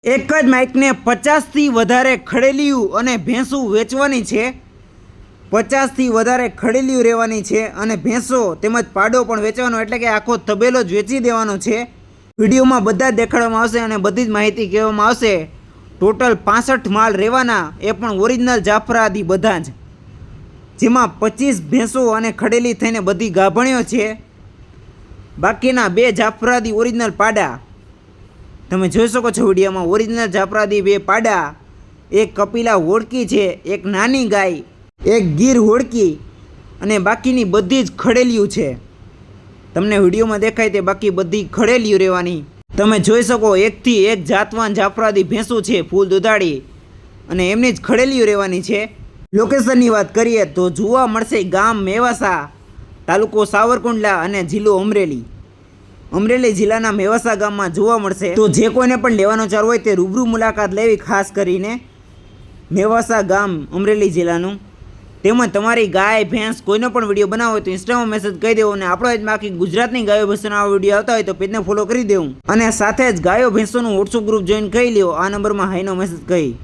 એક જ માઇકને 50થી વધારે ખડેલિયું અને ભેંસું વેચવાની છે. 50થી વધારે ખડેલિયું રહેવાની છે અને ભેંસો તેમજ પાડો પણ વેચવાનો, એટલે કે આખો તબેલો જ વેચી દેવાનો છે. વિડીયોમાં બધા જ દેખાડવામાં આવશે અને બધી જ માહિતી કહેવામાં આવશે. ટોટલ 65 માલ રહેવાના, એ પણ ઓરિજિનલ જાફરાદી બધા જ, જેમાં 25 ભેંસો અને ખડેલી થઈને બધી ગાભણીઓ છે. બાકીના 2 જાફરાદી ઓરિજિનલ પાડા તમે જોઈ શકો છો વિડીયોમાં. ઓરિજિનલ જાફરાદી 2 પાડા, એક કપિલા હોડકી છે, એક નાની ગાય, એક ગીર હોડકી અને બાકીની બધી જ ખડેલિયું છે. તમને વિડીયોમાં દેખાય તે બાકી બધી ખડેલિયું રહેવાની. તમે જોઈ શકો 1થી 1 જાતવાન જાફરાદી ભેંસું છે, ફૂલ દુધાળી, અને એમની જ ખડેલિયું રહેવાની છે. લોકેશનની વાત કરીએ તો જોવા મળશે ગામ મેવાસા, તાલુકો સાવરકુંડલા અને જિલ્લો અમરેલી. અમરેલી જિલ્લાના મેવાસા ગામમાં જોવા મળશે. તો જે કોઈને પણ લેવાનો ચાર હોય તે રૂબરૂ મુલાકાત લેવી, ખાસ કરીને મેવાસા ગામ અમરેલી જિલ્લાનું. તેમજ તમારી ગાય ભેંસ કોઈનો પણ વિડીયો બનાવો હોય તો ઇન્સ્ટામાં મેસેજ કહી દેવો. અને આપણો જ બાકી ગુજરાતની ગાયો ભેંસોના આ વિડીયો આવતા હોય તો પેજને ફોલો કરી દેવું. અને સાથે જ ગાયો ભેંસોનું વોટ્સઅપ ગ્રુપ જોઈન કરી લ્યો. આ નંબરમાં હાઈનો મેસેજ કહી